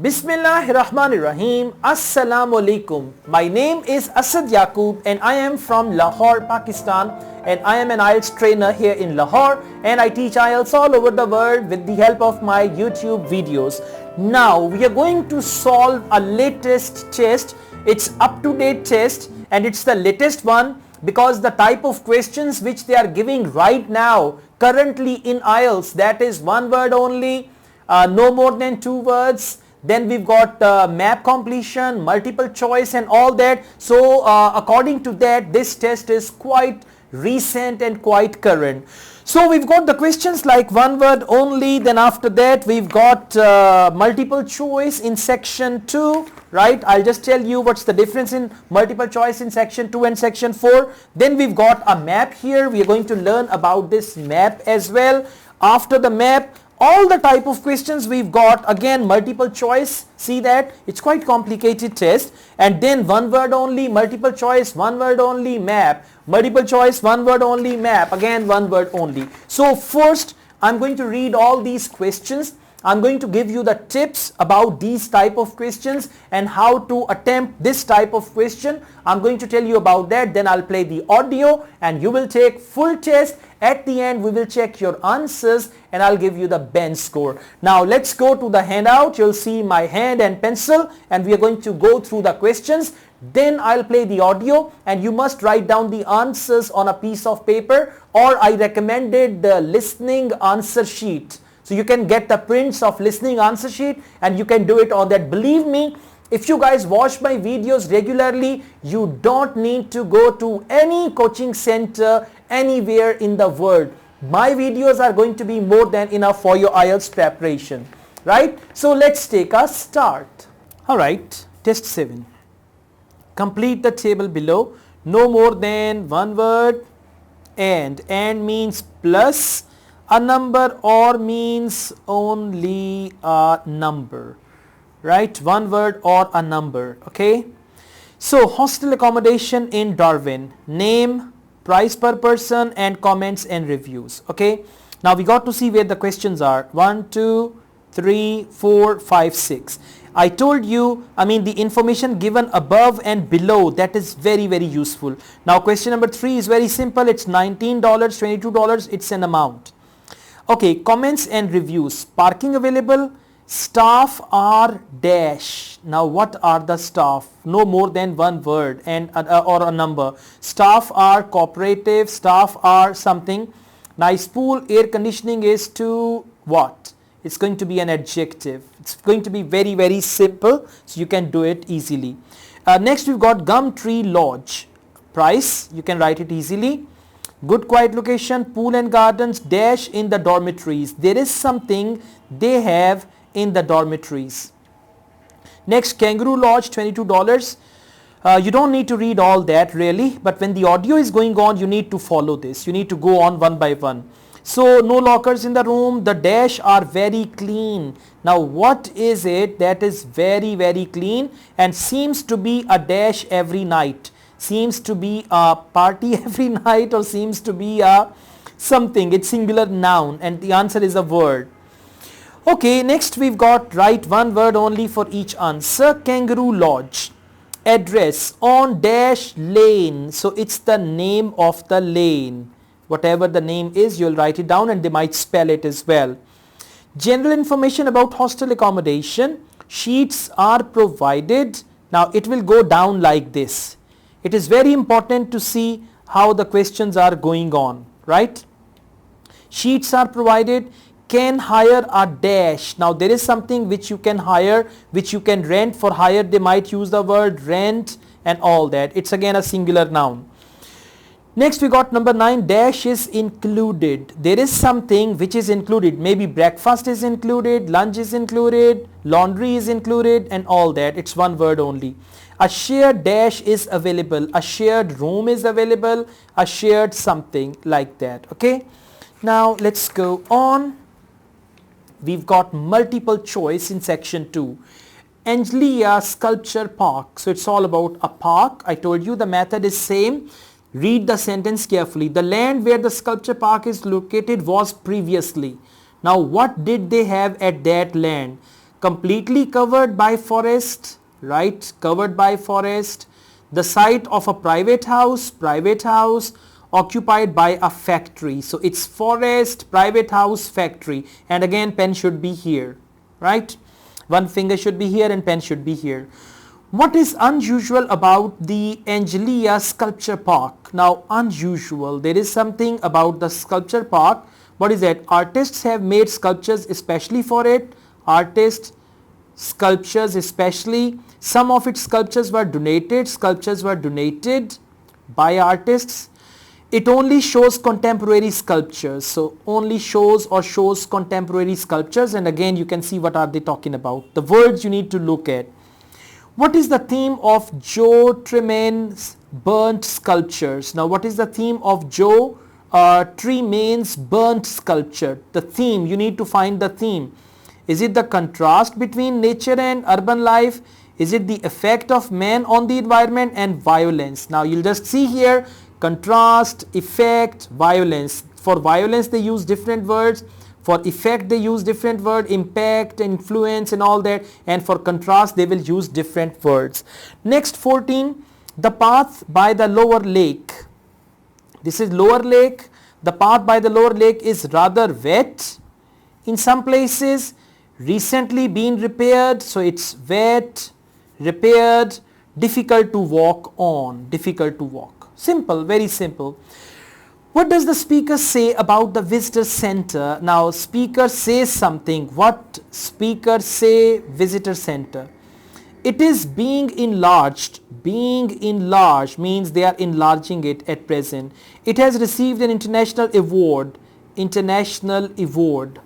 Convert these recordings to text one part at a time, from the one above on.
Bismillahirrahmanirrahim. Assalamu alaikum. My name is Asad Yaqub and I am from Lahore, Pakistan, and I am an IELTS trainer here in Lahore, and I teach IELTS all over the world with the help of my YouTube videos. Now we are going to solve a latest test. It's up-to-date test and it's the latest one because the type of questions which they are giving right now currently in IELTS, that is one word only, no more than two words. Then we've got map completion, multiple choice and all that. So according to that, this test is quite recent and quite current. So we've got the questions like one word only. Then after that we've got multiple choice in section 2, right? I'll just tell you what's the difference in multiple choice in section 2 and section 4. Then we've got a map here. We are going to learn about this map as well. After the map, all the type of questions we've got, again multiple choice, see that it's quite complicated test, and then one word only, multiple choice, one word only, map, multiple choice, one word only, map, again one word only. So first I'm going to read all these questions. I'm going to give you the tips about these type of questions and how to attempt this type of question. I'm going to tell you about that. Then I'll play the audio and you will take full test. At the end we will check your answers and I'll give you the bench score. Now let's go to the handout. You'll see my hand and pencil and we are going to go through the questions. Then I'll play the audio and you must write down the answers on a piece of paper, or I recommended the listening answer sheet. So you can get the prints of listening answer sheet and you can do it on that. Believe me, if you guys watch my videos regularly, you don't need to go to any coaching center anywhere in the world. My videos are going to be more than enough for your IELTS preparation, right? So let's take a start. Alright, test 7. Complete the table below. No more than one word, and means plus a number, or means only a number, right? One word or a number. Okay, so hostel accommodation in Darwin, name, price per person, and comments and reviews. Okay, now we got to see where the questions are. 1 2 3 4 5 6. I told you, the information given above and below, that is very useful. Now question number 3 is very simple. It's $19, $22. It's an amount. Okay, comments and reviews. Parking available, staff are dash. Now what are the staff? No more than one word and or a number. Staff are cooperative, staff are something. Nice pool, air conditioning is to what? It's going to be an adjective. It's going to be very simple, so you can do it easily. Next we've got Gumtree Lodge. Price, you can write it easily. Good quiet location, pool and gardens, dash in the dormitories. There is something they have in the dormitories. Next, Kangaroo Lodge, $22. You don't need to read all that really, but when the audio is going on, you need to follow this. You need to go on one by one. So, no lockers in the room. The dash are very clean. Now, what is it that is very clean and seems to be a dash every night? Seems to be a party every night, or seems to be a something. It's singular noun and the answer is a word. Okay, next we've got write one word only for each answer. Kangaroo Lodge. Address on dash lane. So it's the name of the lane. Whatever the name is, you'll write it down and they might spell it as well. General information about hostel accommodation. Sheets are provided. Now it will go down like this. It is very important to see how the questions are going on, right? Sheets are provided. Can hire a dash. Now there is something which you can hire, which you can rent. For hire they might use the word rent and all that. It's again a singular noun. Next we got number 9, dash is included. There is something which is included. Maybe breakfast is included, lunch is included, laundry is included and all that. It's one word only. A shared dash is available. A shared room is available. A shared something like that. Okay. Now let's go on. We've got multiple choice in section 2. Angelia Sculpture Park. So it's all about a park. I told you the method is same. Read the sentence carefully. The land where the sculpture park is located was previously. Now what did they have at that land? completely covered by forest, right? Covered by forest. The site of a private house occupied by a factory. So it's forest, private house, factory, and again pen should be here, right? One finger should be here and pen should be here. What is unusual about the Angelia Sculpture Park? Now unusual, there is something about the sculpture park. What is that? Artists have made sculptures especially for it. Artists, sculptures especially. Some of its sculptures were donated. Sculptures were donated by artists. It only shows contemporary sculptures. So only shows contemporary sculptures, and again you can see what are they talking about. The words you need to look at. What is the theme of Joe Tremaine's burnt sculptures? Now what is the theme of Joe Tremaine's burnt sculpture? The theme, you need to find the theme. Is it the contrast between nature and urban life? Is it the effect of man on the environment and violence? Now you'll just see here, contrast, effect, violence. For violence they use different words. For effect they use different word, impact, influence and all that, and for contrast they will use different words. Next 14, the path by the lower lake. This is lower lake. The path by the lower lake is rather wet in some places, recently been repaired, so it's wet, repaired, difficult to walk on, difficult to walk. Simple, very simple. What does the speaker say about the visitor center? Now speaker says something. What speaker say? Visitor center. It is being enlarged. Being enlarged means they are enlarging it at present. It has received an international award. International award.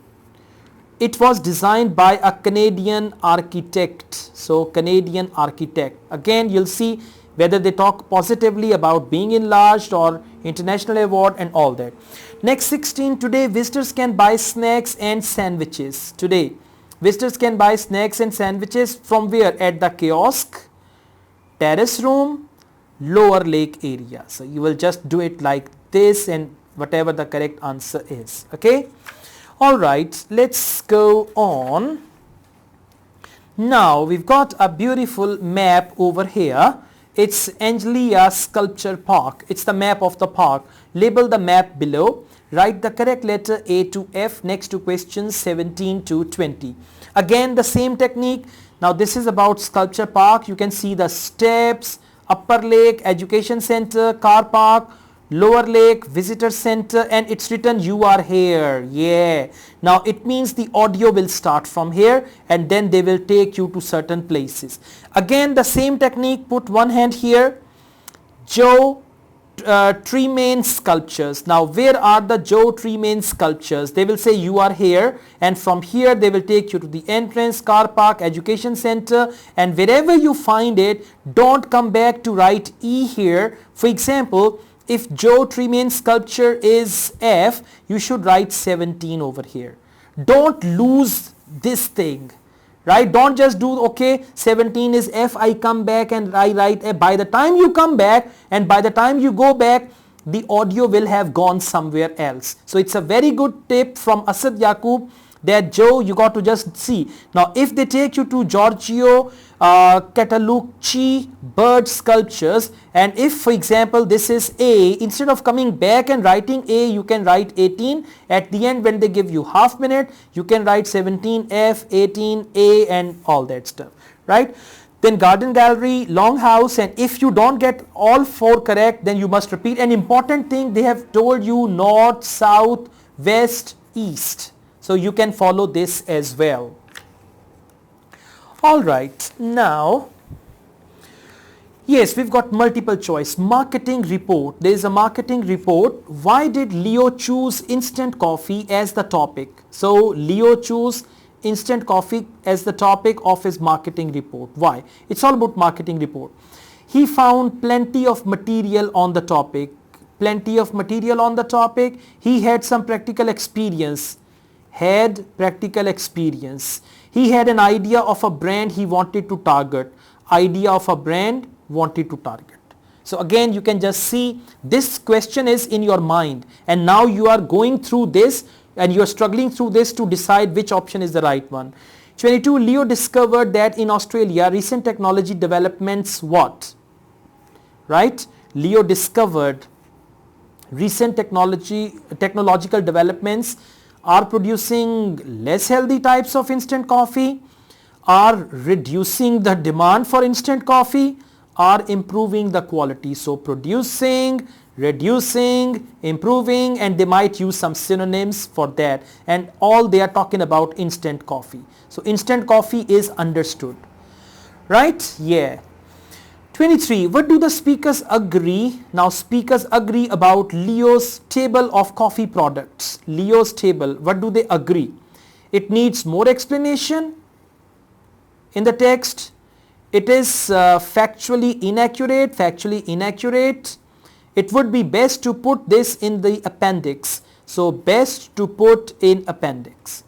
It was designed by a Canadian architect. So Canadian architect. Again you'll see whether they talk positively about being enlarged or international award and all that. Next 16, today visitors can buy snacks and sandwiches. Today visitors can buy snacks and sandwiches from where? At the kiosk, terrace room, lower lake area. So you will just do it like this and whatever the correct answer is. Okay. Alright, let's go on. Now we've got a beautiful map over here. It's Angelia Sculpture Park. It's the map of the park. Label the map below. Write the correct letter A to F next to questions 17 to 20. Again the same technique. Now this is about Sculpture Park. You can see the steps, upper lake, education center, car park, lower lake, visitor center, and it's written you are here. Yeah. Now it means the audio will start from here and then they will take you to certain places. Again the same technique, put one hand here. Joe Tremaine sculptures. Now where are the Joe Tremaine sculptures? They will say you are here, and from here they will take you to the entrance, car park, education center, and wherever you find it, don't come back to write E here. For example, if Joe Tremaine sculpture is F, you should write 17 over here. Don't lose this thing, right? Don't just do, okay, 17 is F, I come back and I write F. By the time you come back and by the time you go back, the audio will have gone somewhere else. So it's a very good tip from Asad Yaqub that Joe, you got to just see. Now if they take you to Giorgio Catalucci bird sculptures, and if for example this is A, instead of coming back and writing A, you can write 18. At the end when they give you half minute, you can write 17 F, 18 A and all that stuff, right? Then garden gallery, long house, and if you don't get all four correct, then you must repeat. An important thing, they have told you north, south, west, east. So you can follow this as well. Alright, now, yes, we've got multiple choice. Marketing report. There is a marketing report. Why did Leo choose instant coffee as the topic? So Leo chose instant coffee as the topic of his marketing report. Why? It's all about marketing report. He found plenty of material on the topic. Plenty of material on the topic. He had some practical experience. Had practical experience. He had an idea of a brand he wanted to target. Idea of a brand wanted to target. So again you can just see this question is in your mind and now you are going through this and you are struggling through this to decide which option is the right one. 22. Leo discovered that in Australia recent technology developments what? Right? Leo discovered recent technological developments are producing less healthy types of instant coffee, are reducing the demand for instant coffee, are improving the quality. So producing, reducing, improving, and they might use some synonyms for that, and all they are talking about instant coffee. So instant coffee is understood, right? Yeah. 23. What do the speakers agree? Now speakers agree about Leo's table of coffee products. Leo's table, what do they agree? It needs more explanation in the text. It is factually inaccurate. It would be best to put this in the appendix. So best to put in appendix,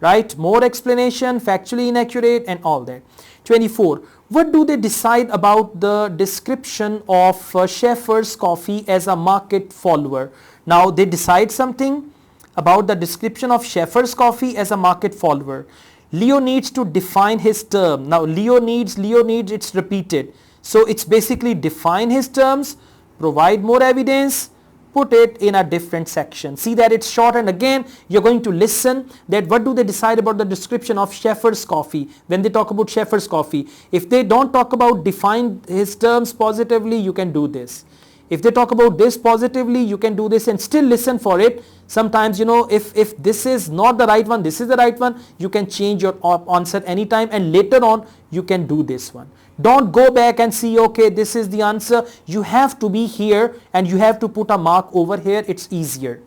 right? More explanation, factually inaccurate, and all that. 24. What do they decide about the description of Schaefer's coffee as a market follower? Now they decide something about the description of Schaefer's coffee as a market follower. Leo needs to define his term. Now Leo needs, it's repeated. So it's basically define his terms, provide more evidence, put it in a different section. See that it's short, and again you're going to listen that what do they decide about the description of Schaefer's coffee when they talk about Schaefer's coffee. If they don't talk about define his terms positively, you can do this. If they talk about this positively, you can do this and still listen for it. Sometimes, you know, if this is not the right one, this is the right one, you can change your answer anytime, and later on you can do this one. Don't go back and see, okay, this is the answer. You have to be here and you have to put a mark over here. It's easier.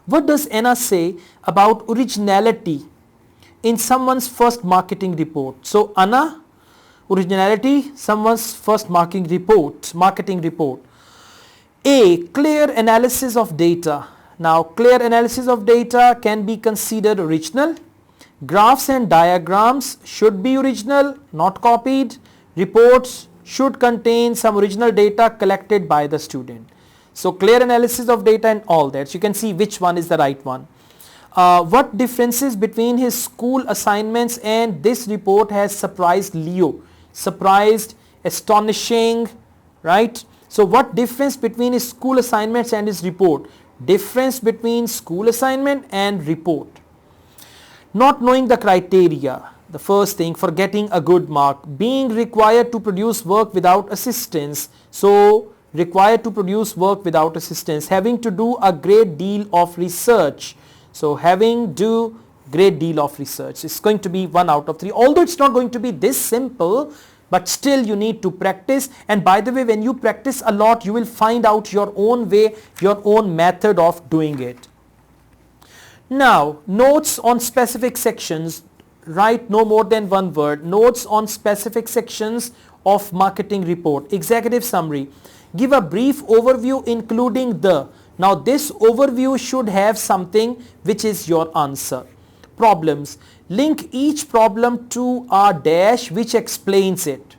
What does Anna say about originality in someone's first marketing report? So Anna, originality, someone's first marketing report. A, clear analysis of data. Now clear analysis of data can be considered original. Graphs and diagrams should be original, not copied. Reports should contain some original data collected by the student. So clear analysis of data and all that. So you can see which one is the right one. What differences between his school assignments and this report has surprised Leo? Surprised, astonishing, right? So what difference between his school assignments and his report? Difference between school assignment and report. Not knowing the criteria, the first thing for getting a good mark. Being required to produce work without assistance. So required to produce work without assistance. Having to do a great deal of research. So having do great deal of research. It's going to be 1 out of 3. Although it's not going to be this simple, but still you need to practice. And by the way, when you practice a lot, you will find out your own way, your own method of doing it. Now, notes on specific sections. Write no more than one word. Notes on specific sections of marketing report. Executive summary. Give a brief overview including the. Now this overview should have something which is your answer. Problems. Link each problem to a dash which explains it.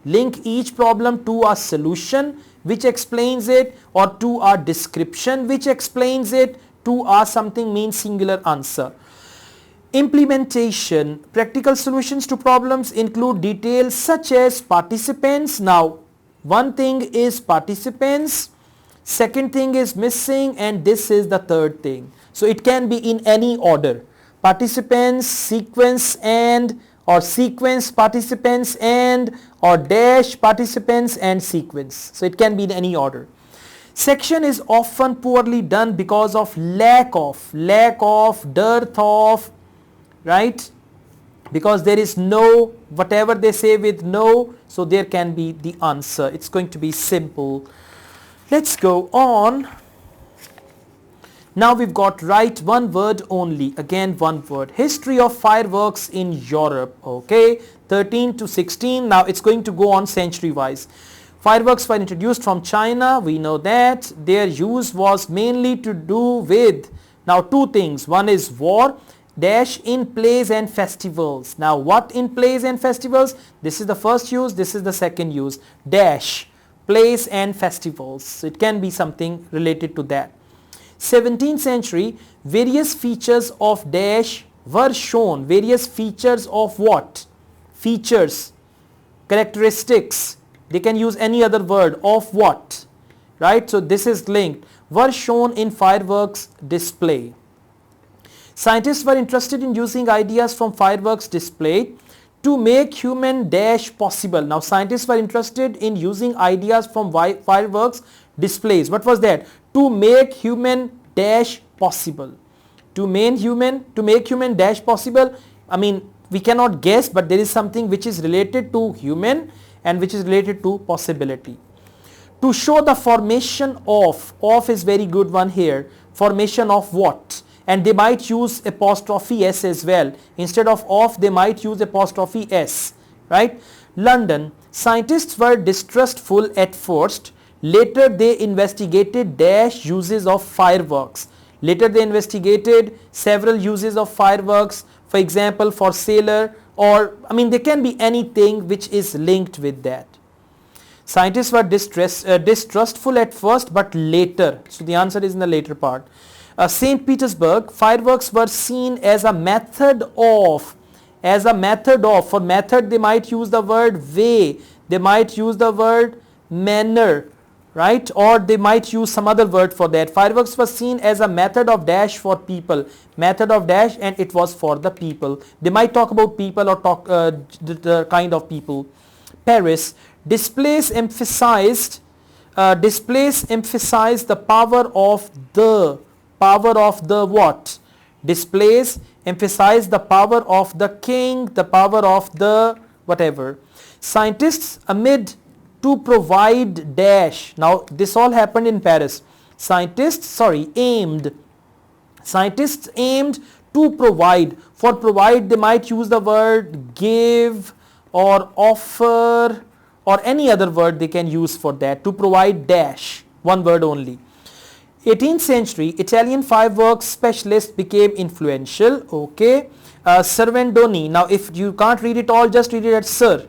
Link each problem to a solution which explains it, or to a description which explains it. To a something means singular answer. Implementation. Practical solutions to problems include details such as participants. Now one thing is participants, second thing is missing, and this is the third thing. So it can be in any order. Participants, sequence and, or sequence, participants and, or dash, participants and sequence. So it can be in any order. Section is often poorly done because of lack of, dearth of, right? Because there is no, whatever they say with no, so there can be the answer. It's going to be simple. Let's go on. Now we've got write one word only. Again one word. History of fireworks in Europe. Okay, 13 to 16. Now it's going to go on century wise. Fireworks were introduced from China, we know that. Their use was mainly to do with, now two things. One is war, dash, in plays and festivals. Now what in plays and festivals? This is the first use, this is the second use. Dash, plays and festivals. So it can be something related to that. 17th century, various features of dash were shown various features of what? Features, characteristics. They can use any other word of what? Right? So this is linked. Were shown in fireworks display. Scientists were interested in using ideas from fireworks display to make human dash possible. Now scientists were interested in using ideas from fireworks displays. What was that? To make human dash possible. To make human dash possible. I mean, we cannot guess, but there is something which is related to human and which is related to possibility. To show the formation of is very good one here. Formation of what? And they might use apostrophe s as well. Instead of they might use apostrophe s, right? London. Scientists were distrustful at first. Later they investigated dash uses of fireworks. Later they investigated several uses of fireworks, for example for sailor, or I mean there can be anything which is linked with that. Scientists were distrustful at first, but later, so the answer is in the later part. St. Petersburg, fireworks were seen as a method of, for method they might use the word way, they might use the word manner, right, or they might use some other word for that. Fireworks was seen as a method of dash for people, method of dash, and it was for the people. They might talk about people or talk the kind of people. Paris, displays emphasized the power of the what? Displays emphasize the power of the king, the power of the whatever. Scientists amid to provide dash. Now this all happened in Paris. Scientists aimed to provide. For provide they might use the word give or offer or any other word they can use for that. To provide dash, one word only. 18th century Italian fireworks specialist became influential. Okay. Servandoni. Now if you can't read it all, just read it as Sir.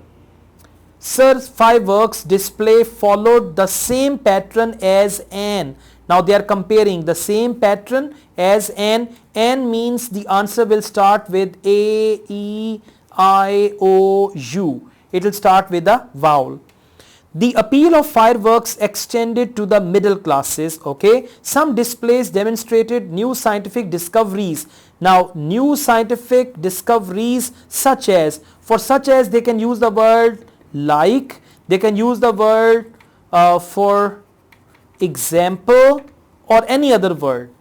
Sir's fireworks display followed the same pattern as an. Now they are comparing the same pattern as an. An means the answer will start with A, E, I, O, U. It will start with a vowel. The appeal of fireworks extended to the middle classes. Okay. Some displays demonstrated new scientific discoveries. Now new scientific discoveries such as, for such as they can use the word like, they can use the word for example or any other word,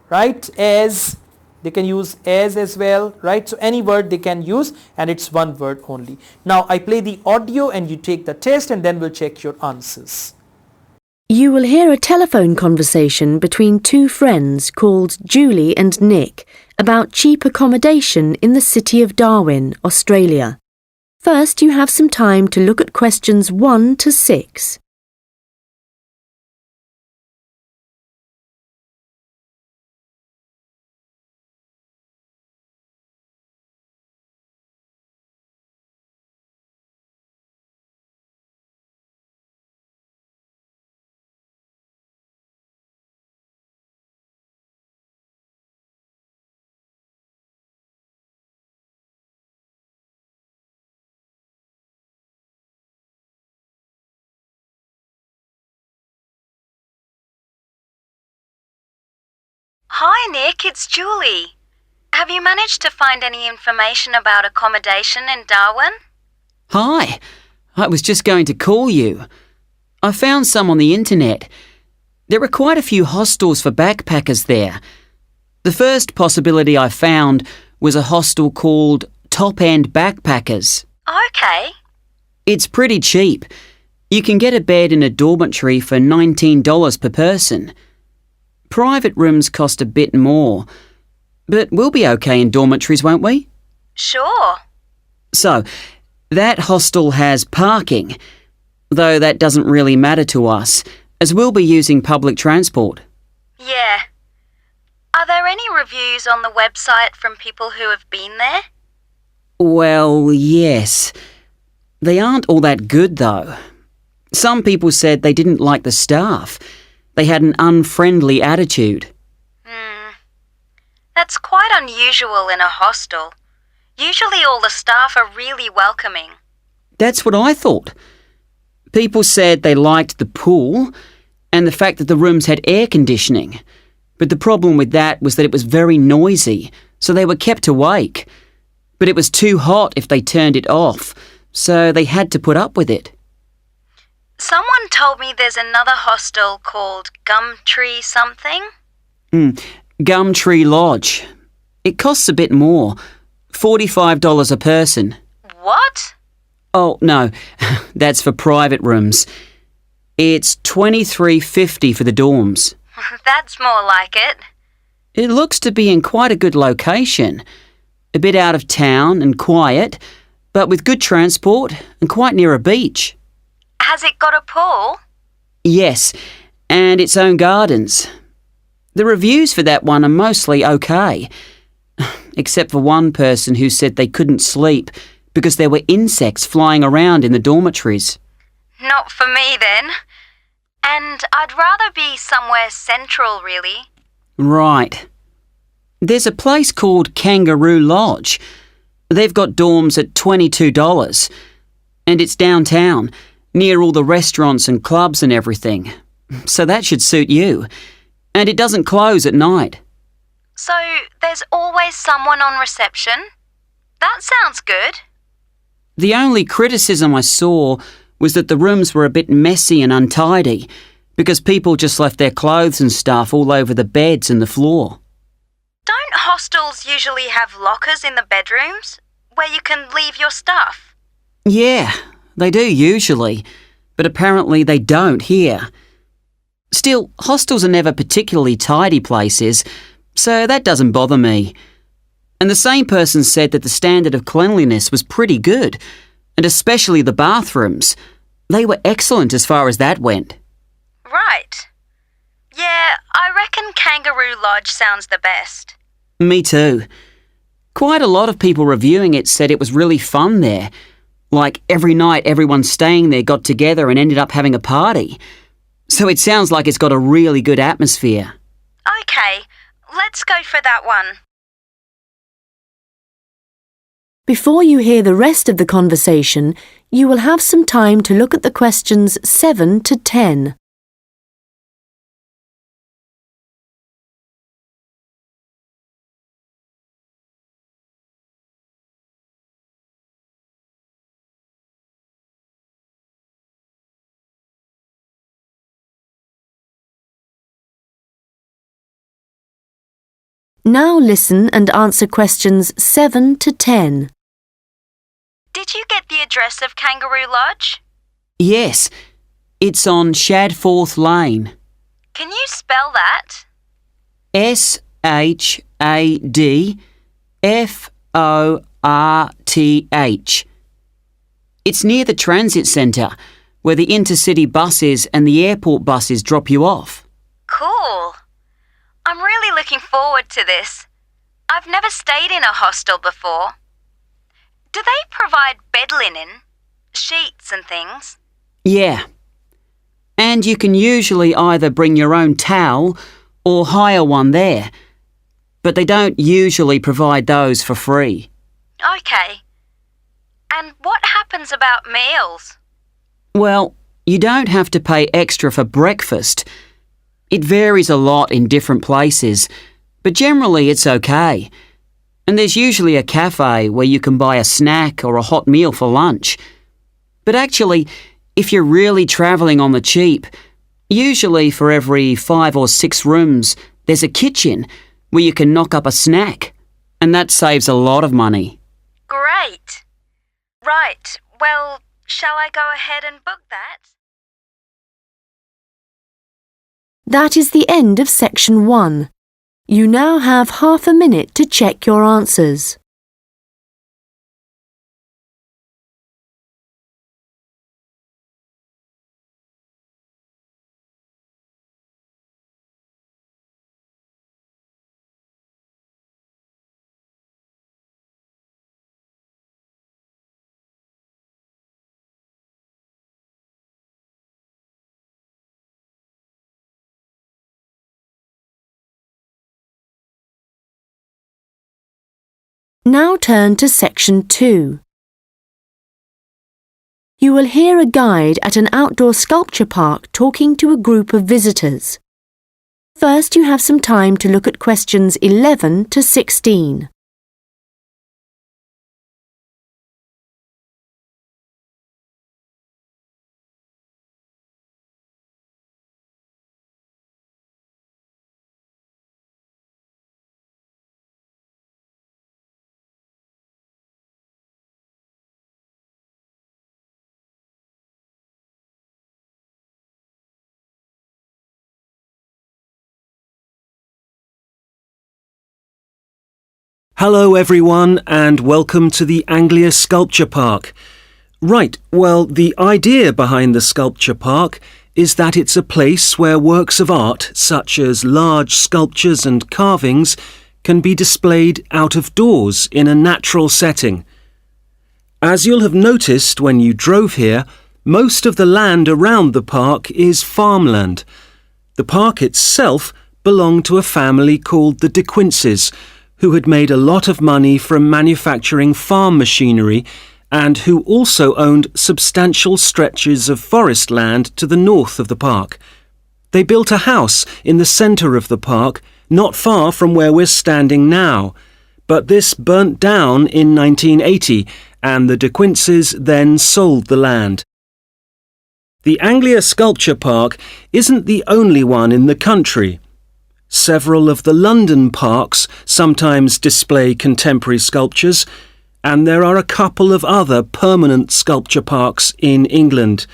right? As, they can use as well, right? So any word they can use, and it's one word only. Now I play the audio and you take the test and then we'll check your answers. You will hear a telephone conversation between two friends called Julie and Nick about cheap accommodation in the city of Darwin, Australia. First, you have some time to look at questions 1 to 6. Hi Nick, it's Julie. Have you managed to find any information about accommodation in Darwin? Hi, I was just going to call you. I found some on the internet. There are quite a few hostels for backpackers there. The first possibility I found was a hostel called Top End Backpackers. Okay. It's pretty cheap. You can get a bed in a dormitory for $19 per person. Private rooms cost a bit more, but we'll be okay in dormitories, won't we? Sure. So, that hostel has parking, though that doesn't really matter to us, as we'll be using public transport. Yeah. Are there any reviews on the website from people who have been there? Well, yes. They aren't all that good, though. Some people said they didn't like the staff. They had an unfriendly attitude. That's quite unusual in a hostel. Usually all the staff are really welcoming. That's what I thought. People said they liked the pool and the fact that the rooms had air conditioning. But the problem with that was that it was very noisy, so they were kept awake. But it was too hot if they turned it off, so they had to put up with it. Someone told me there's another hostel called Gumtree something. Gumtree Lodge. It costs a bit more, $45 a person. What? Oh, no, that's for private rooms. It's $23.50 for the dorms. That's more like it. It looks to be in quite a good location. A bit out of town and quiet, but with good transport and quite near a beach. Has it got a pool? Yes, and its own gardens. The reviews for that one are mostly okay, except for one person who said they couldn't sleep because there were insects flying around in the dormitories. Not for me then. And I'd rather be somewhere central, really. Right. There's a place called Kangaroo Lodge. They've got dorms at $22, and it's downtown, near all the restaurants and clubs and everything. So that should suit you. And it doesn't close at night. So there's always someone on reception? That sounds good. The only criticism I saw was that the rooms were a bit messy and untidy because people just left their clothes and stuff all over the beds and the floor. Don't hostels usually have lockers in the bedrooms where you can leave your stuff? Yeah, they do usually, but apparently they don't here. Still, hostels are never particularly tidy places, so that doesn't bother me. And the same person said that the standard of cleanliness was pretty good, and especially the bathrooms. They were excellent as far as that went. Right. Yeah, I reckon Kangaroo Lodge sounds the best. Me too. Quite a lot of people reviewing it said it was really fun there. Like every night everyone staying there got together and ended up having a party. So it sounds like it's got a really good atmosphere. Okay, let's go for that one. Before you hear the rest of the conversation, you will have some time to look at the questions 7 to 10. Now listen and answer questions 7 to 10. Did you get the address of Kangaroo Lodge? Yes, it's on Shadforth Lane. Can you spell that? Shadforth. It's near the transit centre, where the intercity buses and the airport buses drop you off. Cool. I'm really looking forward to this. I've never stayed in a hostel before. Do they provide bed linen, sheets and things? Yeah. And you can usually either bring your own towel or hire one there. But they don't usually provide those for free. Okay. And what happens about meals? Well, you don't have to pay extra for breakfast. It varies a lot in different places, but generally it's okay. And there's usually a cafe where you can buy a snack or a hot meal for lunch. But actually, if you're really travelling on the cheap, usually for every 5 or 6 rooms, there's a kitchen where you can knock up a snack. And that saves a lot of money. Great. Right, well, shall I go ahead and book that? That is the end of section 1. You now have half a minute to check your answers. Now turn to Section 2. You will hear a guide at an outdoor sculpture park talking to a group of visitors. First, you have some time to look at questions 11 to 16. Hello everyone and welcome to the Anglia Sculpture Park. Right, well, the idea behind the sculpture park is that it's a place where works of art such as large sculptures and carvings can be displayed out of doors in a natural setting. As you'll have noticed when you drove here, most of the land around the park is farmland. The park itself belonged to a family called the De Quinces, who had made a lot of money from manufacturing farm machinery and who also owned substantial stretches of forest land to the north of the park. They built a house in the centre of the park, not far from where we're standing now, but this burnt down in 1980 and the De Quinces then sold the land. The Anglia Sculpture Park isn't the only one in the country. Several of the London parks sometimes display contemporary sculptures, and there are a couple of other permanent sculpture parks in England.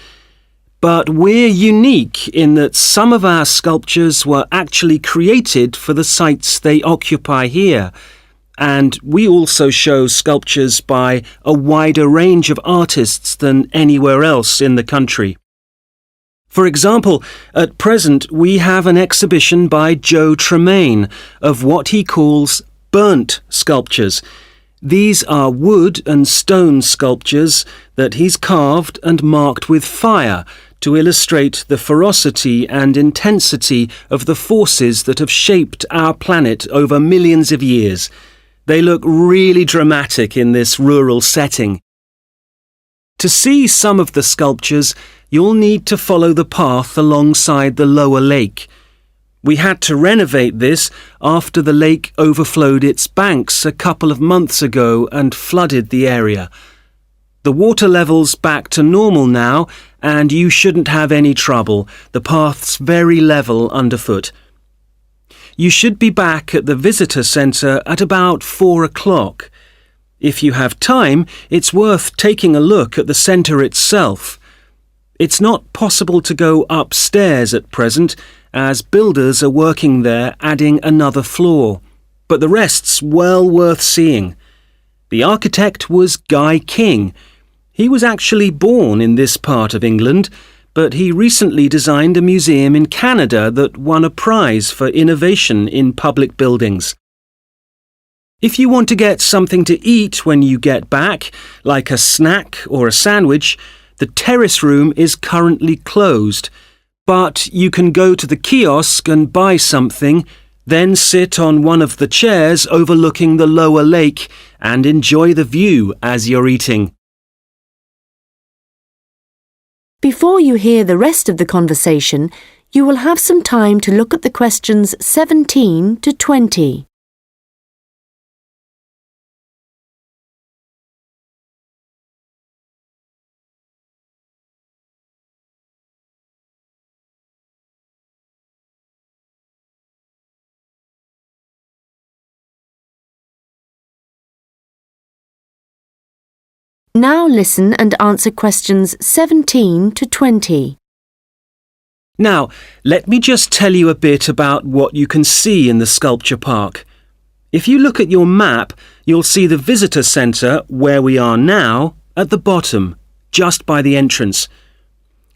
But we're unique in that some of our sculptures were actually created for the sites they occupy here, and we also show sculptures by a wider range of artists than anywhere else in the country. For example, at present we have an exhibition by Joe Tremaine of what he calls burnt sculptures. These are wood and stone sculptures that he's carved and marked with fire to illustrate the ferocity and intensity of the forces that have shaped our planet over millions of years. They look really dramatic in this rural setting. To see some of the sculptures, you'll need to follow the path alongside the lower lake. We had to renovate this after the lake overflowed its banks a couple of months ago and flooded the area. The water level's back to normal now, and you shouldn't have any trouble. The path's very level underfoot. You should be back at the visitor centre at about 4 o'clock. If you have time, it's worth taking a look at the centre itself. It's not possible to go upstairs at present, as builders are working there adding another floor, but the rest's well worth seeing. The architect was Guy King. He was actually born in this part of England, but he recently designed a museum in Canada that won a prize for innovation in public buildings. If you want to get something to eat when you get back, like a snack or a sandwich, the terrace room is currently closed, but you can go to the kiosk and buy something, then sit on one of the chairs overlooking the lower lake and enjoy the view as you're eating. Before you hear the rest of the conversation, you will have some time to look at the questions 17 to 20. Now listen and answer questions 17 to 20. Now, let me just tell you a bit about what you can see in the sculpture park. If you look at your map, you'll see the visitor centre, where we are now, at the bottom, just by the entrance.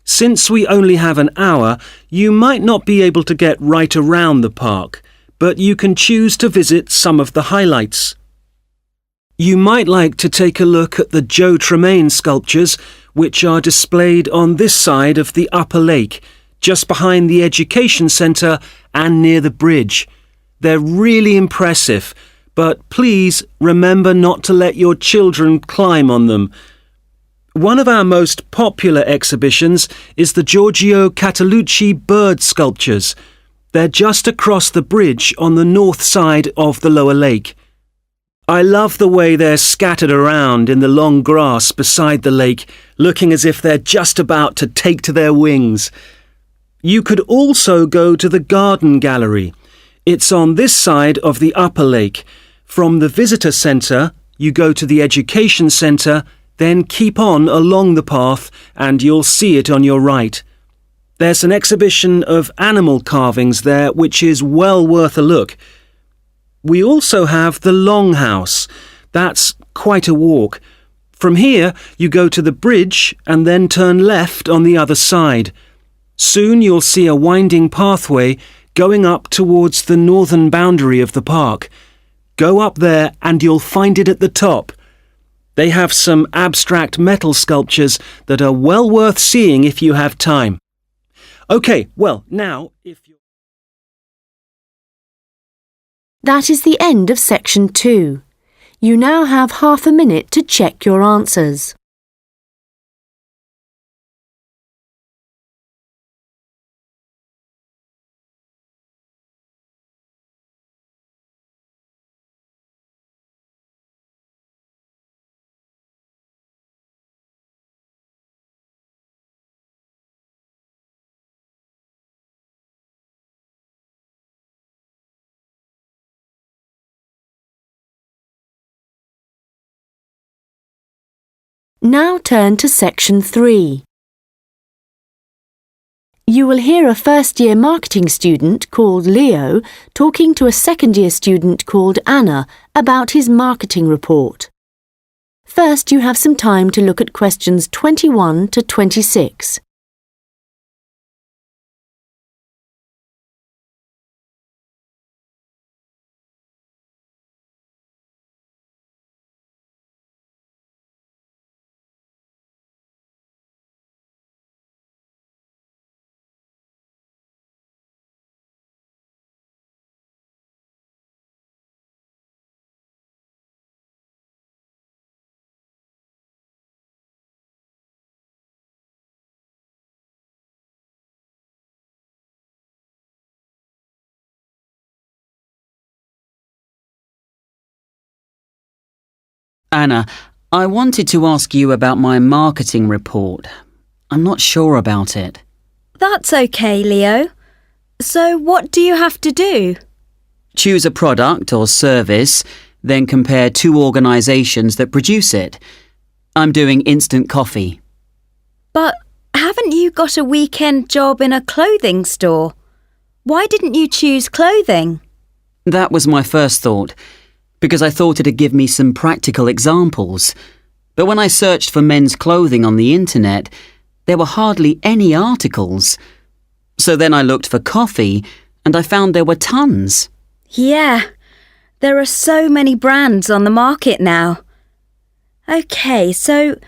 Since we only have an hour, you might not be able to get right around the park, but you can choose to visit some of the highlights. You might like to take a look at the Joe Tremaine sculptures, which are displayed on this side of the upper lake, just behind the education centre and near the bridge. They're really impressive, but please remember not to let your children climb on them. One of our most popular exhibitions is the Giorgio Catalucci bird sculptures. They're just across the bridge on the north side of the lower lake. I love the way they're scattered around in the long grass beside the lake, looking as if they're just about to take to their wings. You could also go to the garden gallery. It's on this side of the upper lake. From the visitor centre, you go to the education centre, then keep on along the path and you'll see it on your right. There's an exhibition of animal carvings there which is well worth a look. We also have the Longhouse. That's quite a walk. From here, you go to the bridge and then turn left on the other side. Soon you'll see a winding pathway going up towards the northern boundary of the park. Go up there and you'll find it at the top. They have some abstract metal sculptures that are well worth seeing if you have time. OK, well, now, if you... That is the end of section 2. You now have half a minute to check your answers. Now turn to section 3. You will hear a first-year marketing student called Leo talking to a second-year student called Anna about his marketing report. First, you have some time to look at questions 21 to 26. Anna, I wanted to ask you about my marketing report. I'm not sure about it. That's okay, Leo. So what do you have to do? Choose a product or service, then compare two organisations that produce it. I'm doing instant coffee. But haven't you got a weekend job in a clothing store? Why didn't you choose clothing? That was my first thought, because I thought it'd give me some practical examples. But when I searched for men's clothing on the internet, there were hardly any articles. So then I looked for coffee, and I found there were tons. Yeah, there are so many brands on the market now. OK, so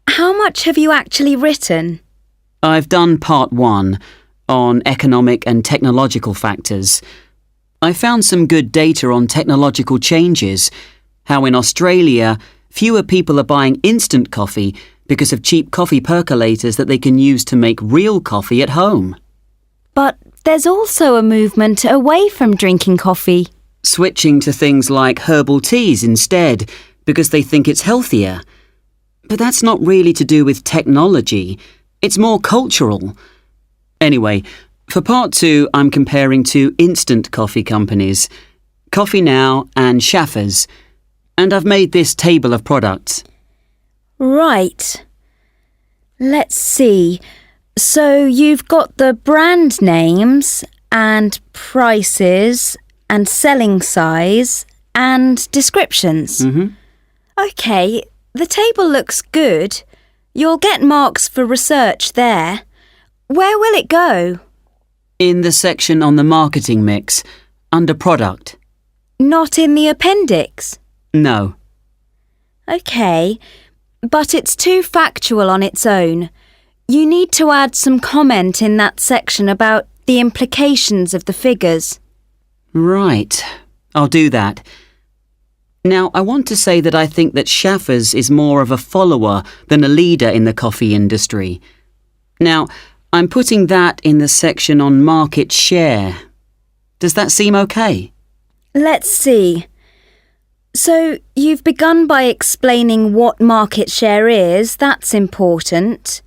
how much have you actually written? I've done part 1 on economic and technological factors. I found some good data on technological changes, how in Australia fewer people are buying instant coffee because of cheap coffee percolators that they can use to make real coffee at home. But there's also a movement away from drinking coffee. Switching to things like herbal teas instead because they think it's healthier. But that's not really to do with technology. It's more cultural. Anyway, for part 2, I'm comparing two instant coffee companies, Coffee Now and Shaffer's, and I've made this table of products. Right. Let's see. So you've got the brand names and prices and selling size and descriptions. OK, the table looks good. You'll get marks for research there. Where will it go? In the section on the marketing mix, under product. Not in the appendix? No. OK, but it's too factual on its own. You need to add some comment in that section about the implications of the figures. Right, I'll do that. Now, I want to say that I think that Shaffer's is more of a follower than a leader in the coffee industry. Now, I'm putting that in the section on market share. Does that seem okay? Let's see. So, you've begun by explaining what market share is. That's important.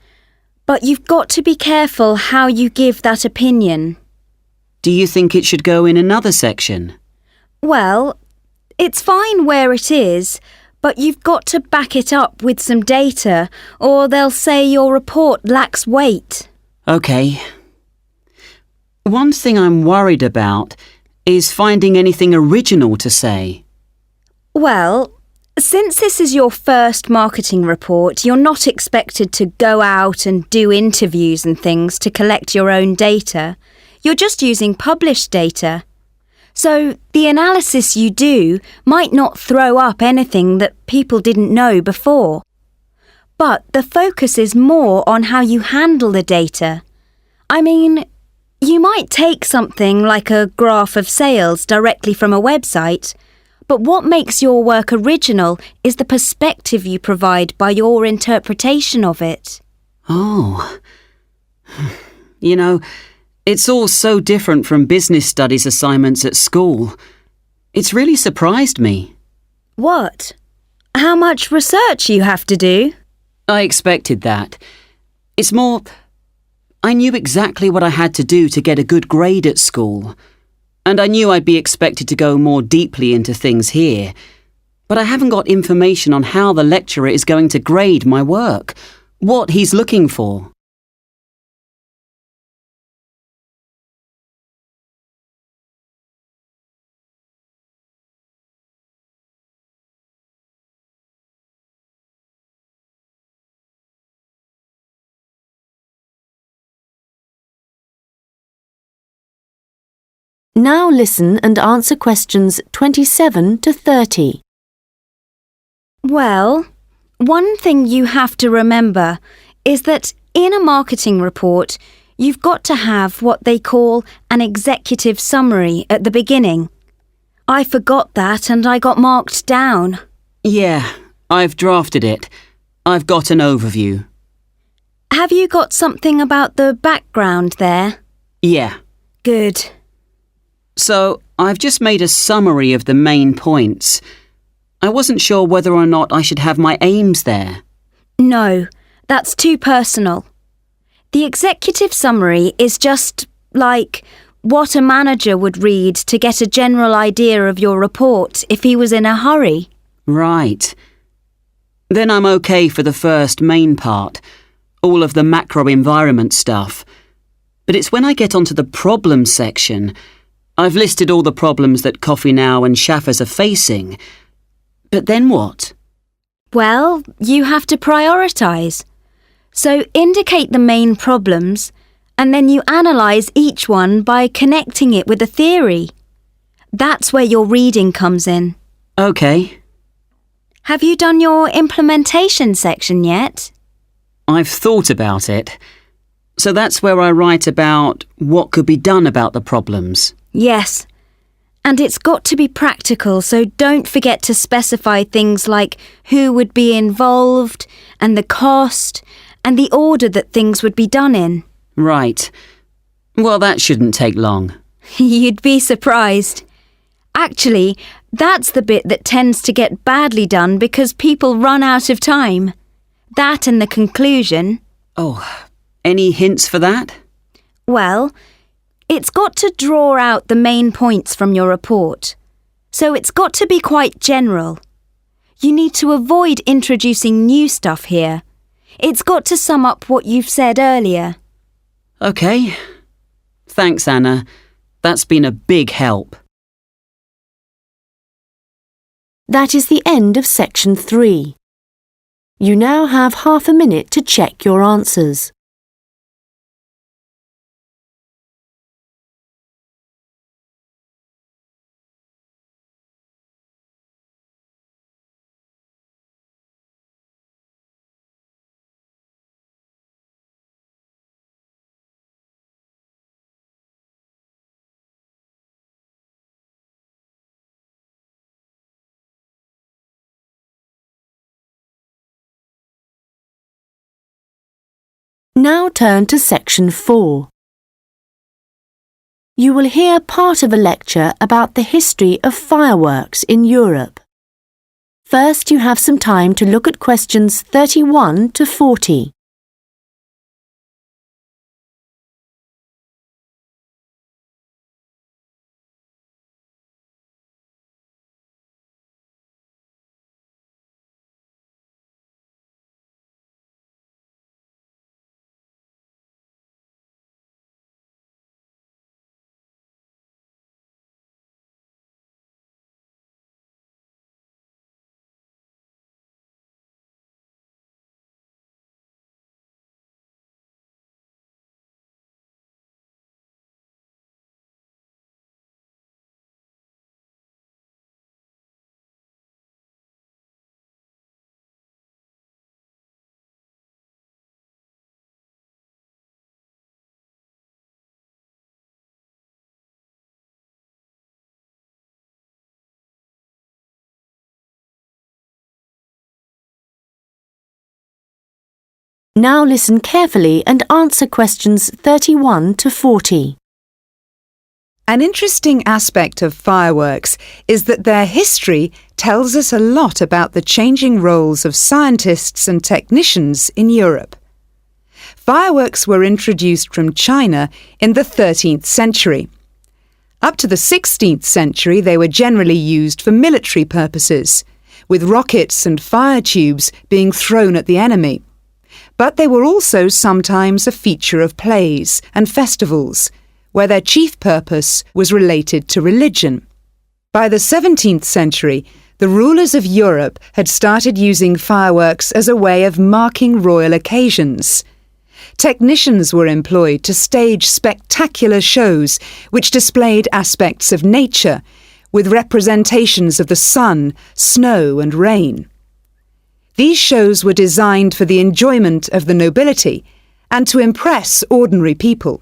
But you've got to be careful how you give that opinion. Do you think it should go in another section? Well, it's fine where it is, but you've got to back it up with some data, or they'll say your report lacks weight. Okay. One thing I'm worried about is finding anything original to say. Well, since this is your first marketing report, you're not expected to go out and do interviews and things to collect your own data. You're just using published data. So the analysis you do might not throw up anything that people didn't know before. But the focus is more on how you handle the data. I mean, you might take something like a graph of sales directly from a website, but what makes your work original is the perspective you provide by your interpretation of it. Oh. You know, it's all so different from business studies assignments at school. It's really surprised me. What? How much research you have to do? I expected that. It's more, I knew exactly what I had to do to get a good grade at school. And I knew I'd be expected to go more deeply into things here. But I haven't got information on how the lecturer is going to grade my work, what he's looking for. Now listen and answer questions 27 to 30. Well, one thing you have to remember is that in a marketing report, you've got to have what they call an executive summary at the beginning. I forgot that and I got marked down. Yeah, I've drafted it. I've got an overview. Have you got something about the background there? Yeah. Good. So, I've just made a summary of the main points. I wasn't sure whether or not I should have my aims there. No, that's too personal. The executive summary is just like what a manager would read to get a general idea of your report if he was in a hurry. Right. Then I'm okay for the first main part, all of the macro environment stuff. But it's when I get onto the problem section, I've listed all the problems that Coffee Now and Shaffer's are facing. But then what? Well, you have to prioritise. So indicate the main problems, and then you analyse each one by connecting it with a theory. That's where your reading comes in. Okay. Have you done your implementation section yet? I've thought about it. So that's where I write about what could be done about the problems. Yes. And it's got to be practical, so don't forget to specify things like who would be involved, and the cost, and the order that things would be done in. Right. Well, that shouldn't take long. You'd be surprised. Actually, that's the bit that tends to get badly done because people run out of time. That and the conclusion. Oh, any hints for that? Well, it's got to draw out the main points from your report. So it's got to be quite general. You need to avoid introducing new stuff here. It's got to sum up what you've said earlier. Okay. Thanks, Anna. That's been a big help. That is the end of section 3. You now have half a minute to check your answers. Now turn to section 4. You will hear part of a lecture about the history of fireworks in Europe. First, you have some time to look at questions 31 to 40. Now listen carefully and answer questions 31 to 40. An interesting aspect of fireworks is that their history tells us a lot about the changing roles of scientists and technicians in Europe. Fireworks were introduced from China in the 13th century. Up to the 16th century, they were generally used for military purposes, with rockets and fire tubes being thrown at the enemy. But they were also sometimes a feature of plays and festivals, where their chief purpose was related to religion. By the 17th century, the rulers of Europe had started using fireworks as a way of marking royal occasions. Technicians were employed to stage spectacular shows which displayed aspects of nature, with representations of the sun, snow and rain. These shows were designed for the enjoyment of the nobility and to impress ordinary people.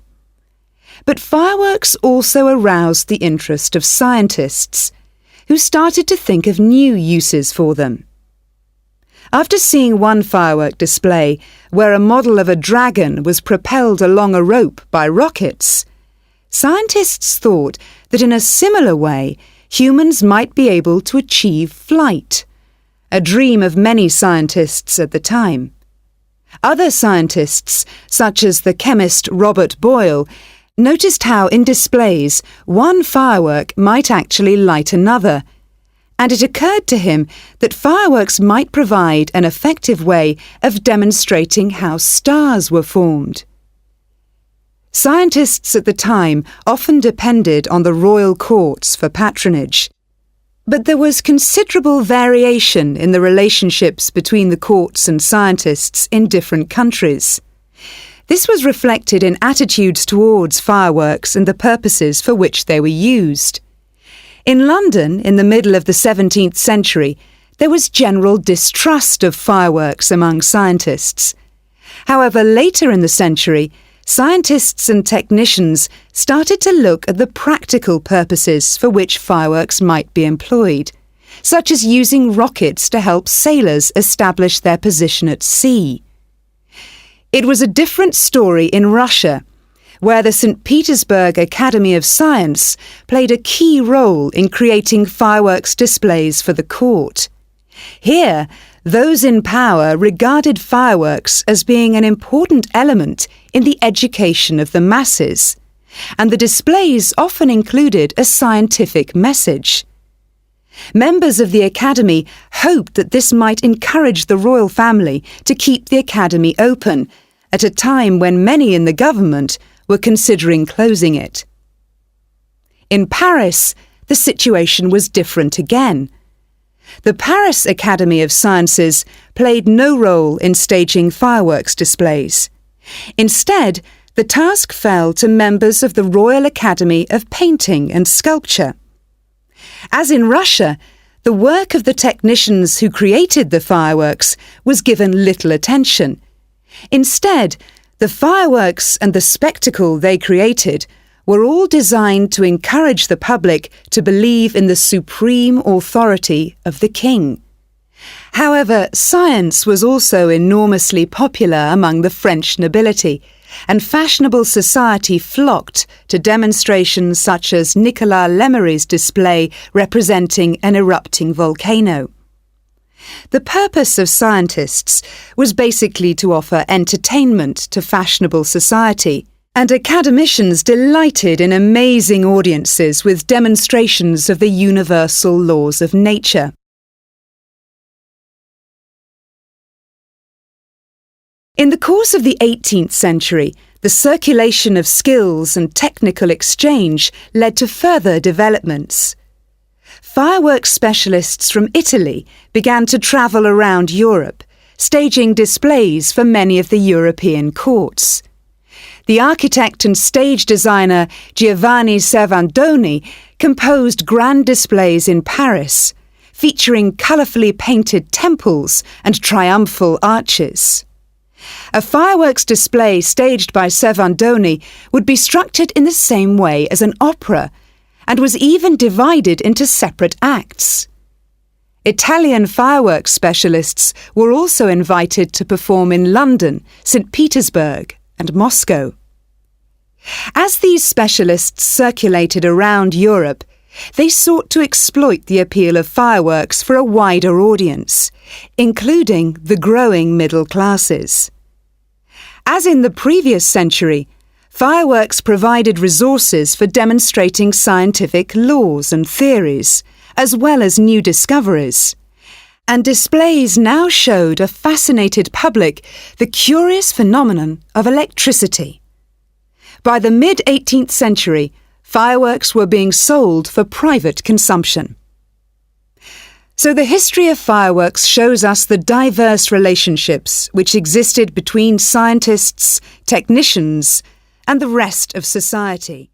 But fireworks also aroused the interest of scientists, who started to think of new uses for them. After seeing one firework display where a model of a dragon was propelled along a rope by rockets, scientists thought that in a similar way humans might be able to achieve flight, a dream of many scientists at the time. Other scientists, such as the chemist Robert Boyle, noticed how in displays one firework might actually light another, and it occurred to him that fireworks might provide an effective way of demonstrating how stars were formed. Scientists at the time often depended on the royal courts for patronage. But there was considerable variation in the relationships between the courts and scientists in different countries. This was reflected in attitudes towards fireworks and the purposes for which they were used. In London, in the middle of the 17th century, there was general distrust of fireworks among scientists. However, later in the century, scientists and technicians started to look at the practical purposes for which fireworks might be employed, such as using rockets to help sailors establish their position at sea. It was a different story in Russia, where the St. Petersburg Academy of Science played a key role in creating fireworks displays for the court. Here, those in power regarded fireworks as being an important element in the education of the masses, and the displays often included a scientific message. Members of the Academy hoped that this might encourage the royal family to keep the Academy open at a time when many in the government were considering closing it. In Paris, the situation was different again. The Paris Academy of Sciences played no role in staging fireworks displays. Instead, the task fell to members of the Royal Academy of Painting and Sculpture. As in Russia, the work of the technicians who created the fireworks was given little attention. Instead, the fireworks and the spectacle they created were all designed to encourage the public to believe in the supreme authority of the king. However, science was also enormously popular among the French nobility, and fashionable society flocked to demonstrations such as Nicolas Lemery's display representing an erupting volcano. The purpose of scientists was basically to offer entertainment to fashionable society, and academicians delighted in amazing audiences with demonstrations of the universal laws of nature. In the course of the 18th century, the circulation of skills and technical exchange led to further developments. Fireworks specialists from Italy began to travel around Europe, staging displays for many of the European courts. The architect and stage designer Giovanni Servandoni composed grand displays in Paris, featuring colourfully painted temples and triumphal arches. A fireworks display staged by Servandoni would be structured in the same way as an opera, and was even divided into separate acts. Italian fireworks specialists were also invited to perform in London, St. Petersburg, and Moscow. As these specialists circulated around Europe, they sought to exploit the appeal of fireworks for a wider audience, including the growing middle classes. As in the previous century, fireworks provided resources for demonstrating scientific laws and theories, as well as new discoveries, and displays now showed a fascinated public the curious phenomenon of electricity. By the mid-18th century, fireworks were being sold for private consumption. So the history of fireworks shows us the diverse relationships which existed between scientists, technicians, and the rest of society.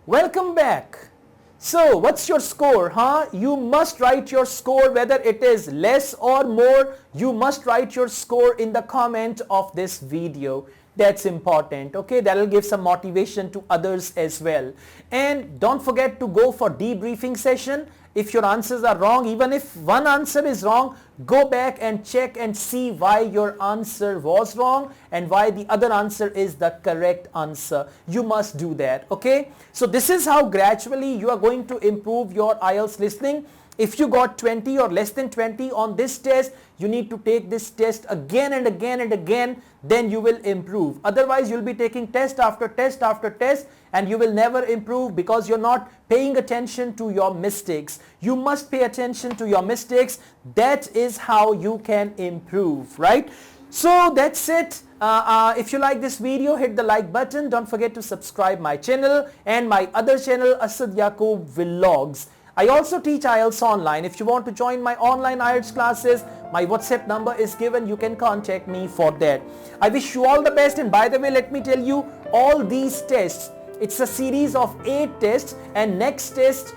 Welcome back. So, what's your score, huh? You must write your score, whether it is less or more. You must write your score in the comment of this video. That's important, okay? That'll give some motivation to others as well. And don't forget to go for debriefing session. If your answers are wrong, even if one answer is wrong, go back and check and see why your answer was wrong and why the other answer is the correct answer. You must do that, okay? So this is how gradually you are going to improve your IELTS listening. If you got 20 or less than 20 on this test, you need to take this test again and again and again, then you will improve. Otherwise, you'll be taking test after test after test and you will never improve because you're not paying attention to your mistakes. You must pay attention to your mistakes. That is how you can improve, right? So that's it. If you like this video, hit the like button. Don't forget to subscribe my channel and my other channel, Asad Yaqub Vlogs. I also teach IELTS online. If you want to join my online IELTS classes, my WhatsApp number is given. You can contact me for that. I wish you all the best. And by the way, let me tell you, all these tests, it's a series of 8 tests, and next test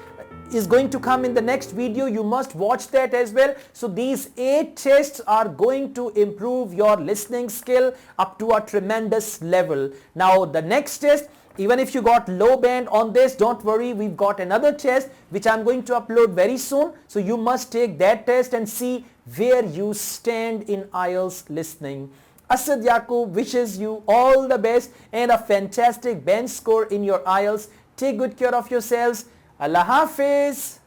is going to come in the next video. You must watch that as well. So these 8 tests are going to improve your listening skill up to a tremendous level. Now the next test, even if you got low band on this, don't worry, we've got another test which I'm going to upload very soon. So you must take that test and see where you stand in IELTS listening. Asad Yaqub wishes you all the best and a fantastic bench score in your IELTS. Take good care of yourselves. Allah Hafiz.